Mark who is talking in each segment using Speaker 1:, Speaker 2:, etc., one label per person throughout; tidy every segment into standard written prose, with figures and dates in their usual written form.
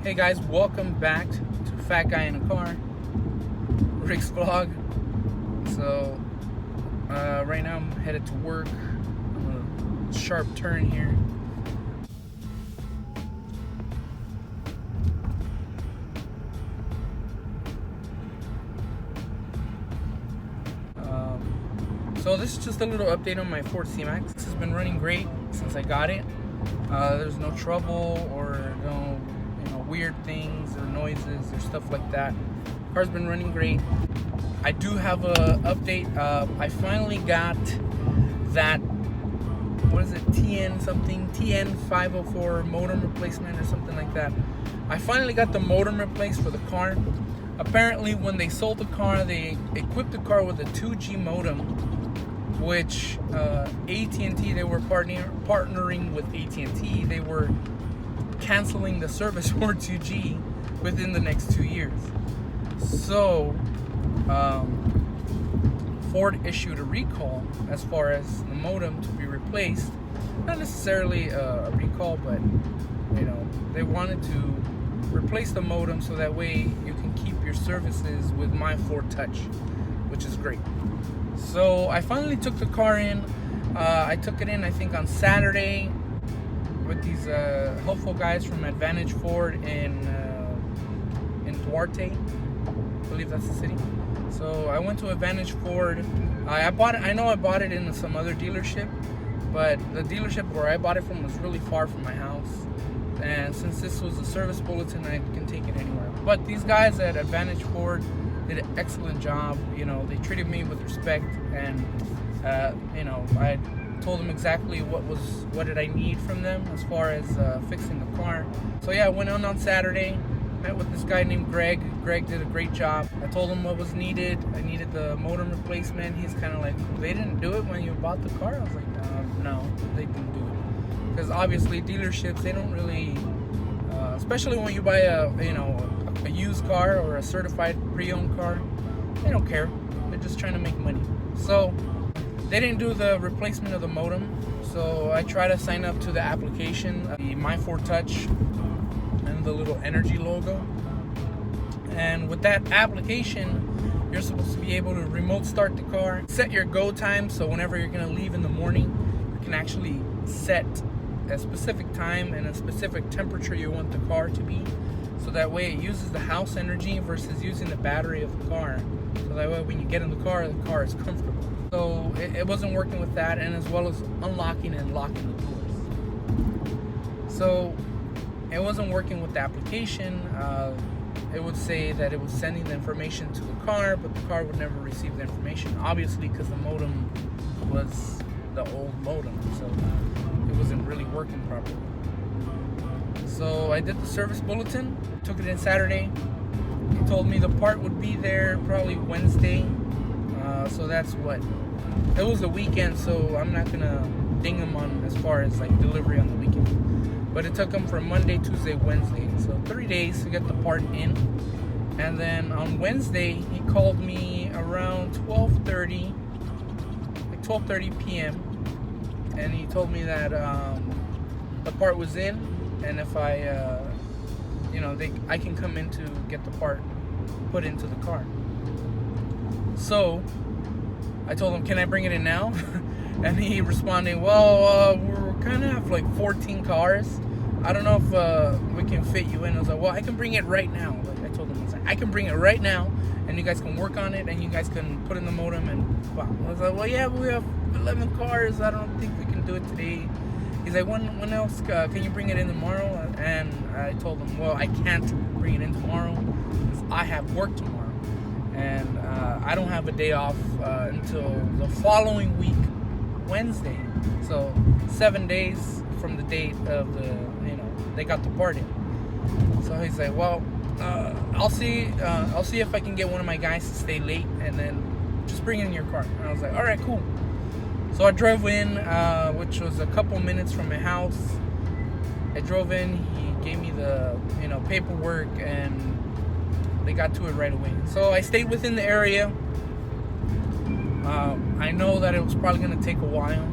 Speaker 1: Hey guys, welcome back to Fat Guy in a Car, Rick's vlog. So right now I'm headed to work. I'm a sharp turn here. So this is just a little update on my Ford C-Max. This has been running great since I got it. There's no trouble or no weird things or noises or stuff like that. The car's been running great. I do have a update. I finally got that, what is it, TN 504 modem replacement or something like that. I finally got the modem replaced for the car. Apparently when they sold the car, they equipped the car with a 2G modem, which AT&T, they were partnering with AT&T. They were canceling the service for 2G within the next 2 years. So Ford issued a recall as far as the modem to be replaced. Not necessarily a recall, but they wanted to replace the modem so that way you can keep your services with My Ford Touch, which is great. So I finally took the car in. I took it in, I think, on Saturday with these helpful guys from Advantage Ford in Duarte. I believe that's the city. So I went to Advantage Ford. I know I bought it in some other dealership, but the dealership where I bought it from was really far from my house. And since this was a service bulletin, I can take it anywhere. But these guys at Advantage Ford did an excellent job. They treated me with respect, and I told them exactly what did I need from them as far as fixing the car. So yeah, I went on Saturday, met with this guy named Greg. Greg did a great job. I told him what was needed. I needed the modem replacement. He's kind of like, they didn't do it when you bought the car? I was like, no, they didn't do it. Because obviously dealerships, they don't really, especially when you buy a used car or a certified pre-owned car, they don't care. They're just trying to make money. So they didn't do the replacement of the modem. So I tried to sign up to the application, the My Ford Touch, and the little energy logo. And with that application, you're supposed to be able to remote start the car, set your go time, so whenever you're gonna leave in the morning, you can actually set a specific time and a specific temperature you want the car to be. So that way it uses the house energy versus using the battery of the car. So that way when you get in the car is comfortable. So it wasn't working with that, and as well as unlocking and locking the doors. So it wasn't working with the application. It would say that it was sending the information to the car, but the car would never receive the information. Obviously, because the modem was the old modem, so it wasn't really working properly. So I did the service bulletin, took it in Saturday. He told me the part would be there probably Wednesday. So that's what, it was the weekend, so I'm not gonna ding him on as far as like delivery on the weekend. But it took him from Monday, Tuesday, Wednesday. So 3 days to get the part in. And then on Wednesday, he called me around 12:30 p.m. And he told me that the part was in, and if I, I can come in to get the part put into the car. So I told him, can I bring it in now? And he responded, well, we're kind of have like 14 cars. I don't know if we can fit you in. I was like, well, I can bring it right now. Like I told him, I can bring it right now, and you guys can work on it, and you guys can put in the modem. And wow. I was like, well, yeah, we have 11 cars. I don't think we can do it today. He's like, when else can you bring it in tomorrow? And I told him, well, I can't bring it in tomorrow because I have work tomorrow, and I don't have a day off until the following week, Wednesday. So 7 days from the date of they got the part in. So he's like, well, I'll see if I can get one of my guys to stay late and then just bring in your car. And I was like, all right, cool. So I drove in, which was a couple minutes from my house. I drove in, he gave me the paperwork, and they got to it right away. So I stayed within the area. I know that it was probably going to take a while,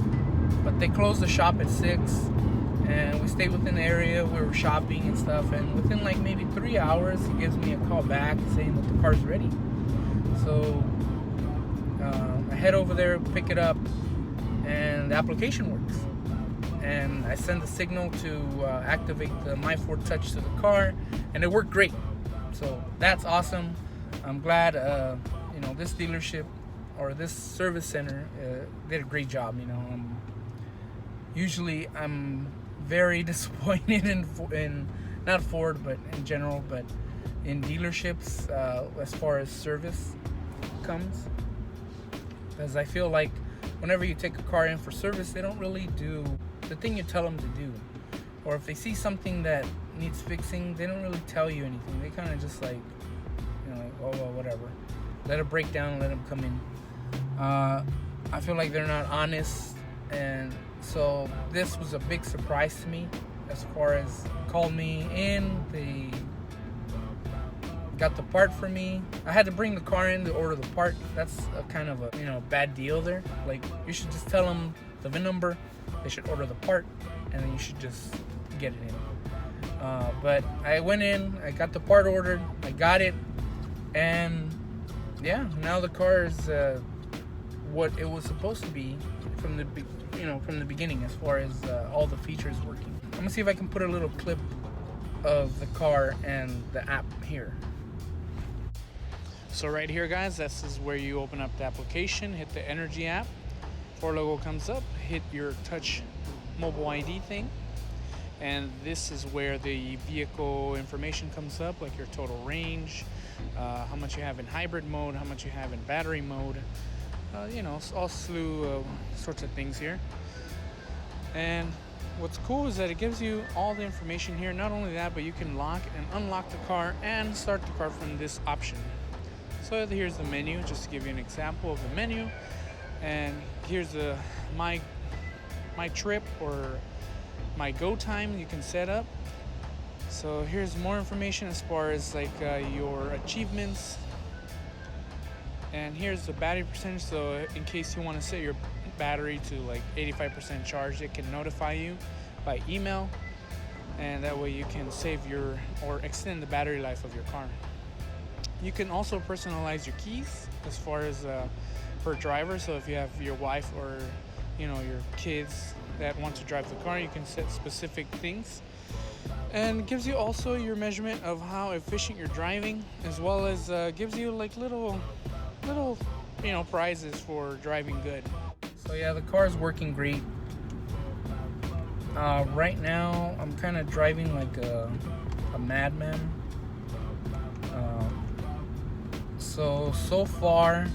Speaker 1: but they closed the shop at 6. and we stayed within the area. We were shopping and stuff, and within like maybe 3 hours, he gives me a call back saying that the car's ready. So I head over there, pick it up, and the application works. And I send the signal to activate the My Ford Touch to the car, and it worked great. So that's awesome. I'm glad this dealership or this service center did a great job. Usually I'm very disappointed in not Ford, but in general, but in dealerships as far as service comes, because I feel like whenever you take a car in for service, they don't really do the thing you tell them to do. Or if they see something that needs fixing, they don't really tell you anything. They kind of just like, oh well, whatever, let it break down, let them come in. I feel like they're not honest, and so this was a big surprise to me. As far as called me in, they got the part for me. I had to bring the car in to order the part. That's a kind of a bad deal there. Like, you should just tell them the VIN number, they should order the part, and then you should just get it in. But I went in, I got the part ordered, I got it, and yeah, now the car is what it was supposed to be from the beginning, as far as all the features working. I'm gonna see if I can put a little clip of the car and the app here. So right here, guys, this is where you open up the application, hit the Energy app, Ford logo comes up, hit your touch mobile ID thing, and this is where the vehicle information comes up, like your total range, how much you have in hybrid mode, how much you have in battery mode, all slew of sorts of things here. And what's cool is that it gives you all the information here. Not only that, but you can lock and unlock the car and start the car from this option. So here's the menu, just to give you an example of the menu. And here's the my trip or my go time you can set up. So here's more information as far as like your achievements. And here's the battery percentage, so in case you want to set your battery to like 85% charge, it can notify you by email, and that way you can save or extend the battery life of your car. You can also personalize your keys as far as per driver. So if you have your wife or your kids that want to drive the car, you can set specific things. And it gives you also your measurement of how efficient you're driving, as well as gives you like little prizes for driving good. So yeah, the car is working great. Right now I'm kind of driving like a madman. So far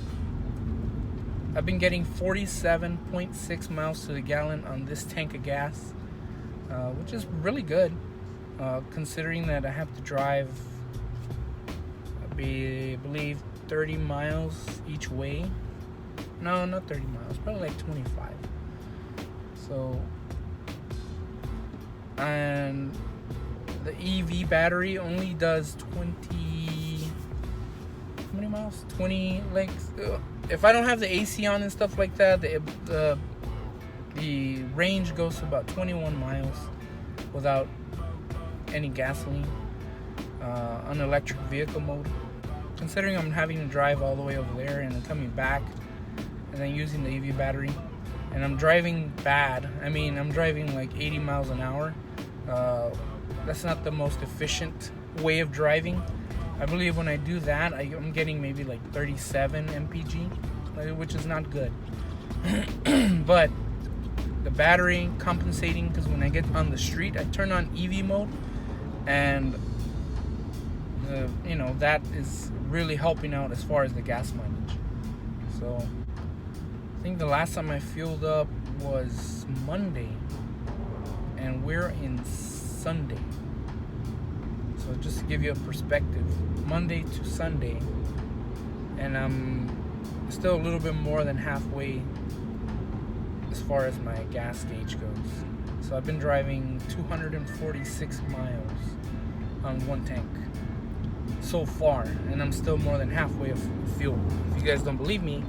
Speaker 1: I've been getting 47.6 miles to the gallon on this tank of gas, which is really good, considering that I have to drive, I believe 30 miles each way. No, not 30 miles, probably like 25. So, and the EV battery only does 20, how many miles? 20, like, if I don't have the AC on and stuff like that, the range goes to about 21 miles without any gasoline on electric vehicle mode. Considering I'm having to drive all the way over there and then coming back and then using the EV battery, and I'm driving bad. I mean, I'm driving like 80 miles an hour. That's not the most efficient way of driving. I believe when I do that, I'm getting maybe like 37 mpg, which is not good. But the battery compensating, because when I get on the street, I turn on EV mode, and that is really helping out as far as the gas mileage. So I think the last time I fueled up was Monday, and we're in Sunday. So just to give you a perspective, Monday to Sunday, and I'm still a little bit more than halfway as far as my gas gauge goes. So I've been driving 246 miles on one tank so far, and I'm still more than halfway of fuel. If you guys don't believe me,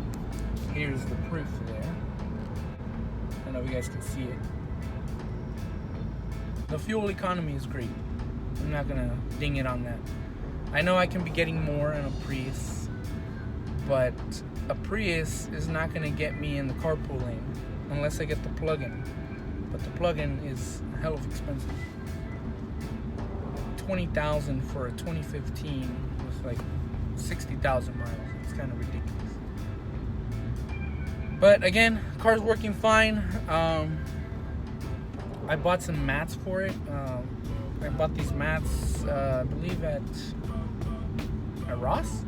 Speaker 1: here's the proof there. I don't know if you guys can see it. The fuel economy is great. I'm not gonna ding it on that. I know I can be getting more in a Prius, but a Prius is not gonna get me in the carpool lane unless I get the plug-in. But the plug-in is a hell of expensive. 20,000 for a 2015 with like 60,000 miles. It's kind of ridiculous. But again, car's working fine. I bought some mats for it. I bought these mats, I believe at Ross.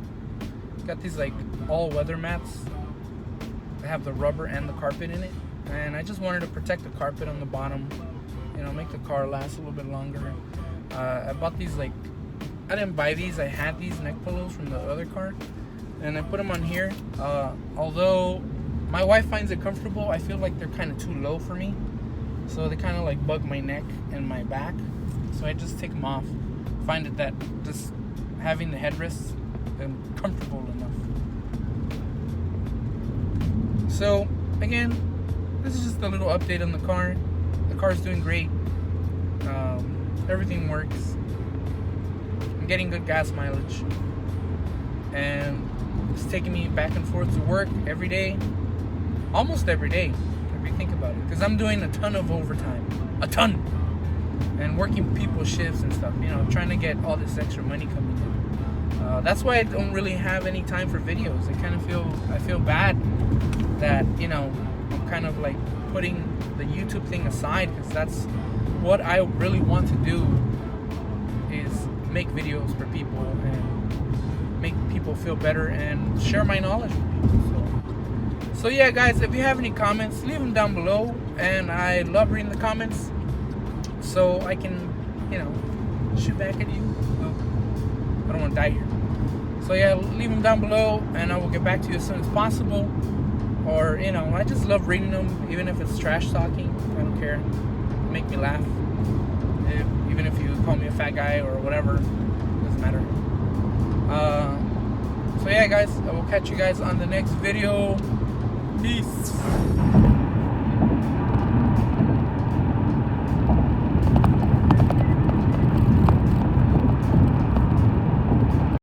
Speaker 1: Got these like all-weather mats. They have the rubber and the carpet in it, and I just wanted to protect the carpet on the bottom. You know, make the car last a little bit longer. I bought these like, I didn't buy these. I had these neck pillows from the other car, and I put them on here. Although my wife finds it comfortable, I feel like they're kind of too low for me. So they kind of like bug my neck and my back. So I just take them off. Find it that just having the headrests and comfortable enough. So again, this is just a little update on the car. The car's doing great. Everything works. I'm getting good gas mileage, and it's taking me back and forth to work every day, almost every day, if you think about it, because I'm doing a ton of overtime, and working people shifts and stuff, you know, trying to get all this extra money coming in. That's why I don't really have any time for videos. I feel bad that, you know, I'm kind of like putting the YouTube thing aside, because that's what I really want to do, is make videos for people and make people feel better and share my knowledge with people. So yeah, guys, if you have any comments, leave them down below, and I love reading the comments, so I can, you know, shoot back at you. I don't want to die here. So yeah, leave them down below, and I will get back to you as soon as possible. Or, you know, I just love reading them, even if it's trash talking. I don't care. Make me laugh. Even if you call me a fat guy or whatever, doesn't matter. So yeah, guys, I will catch you guys on the next video. Peace.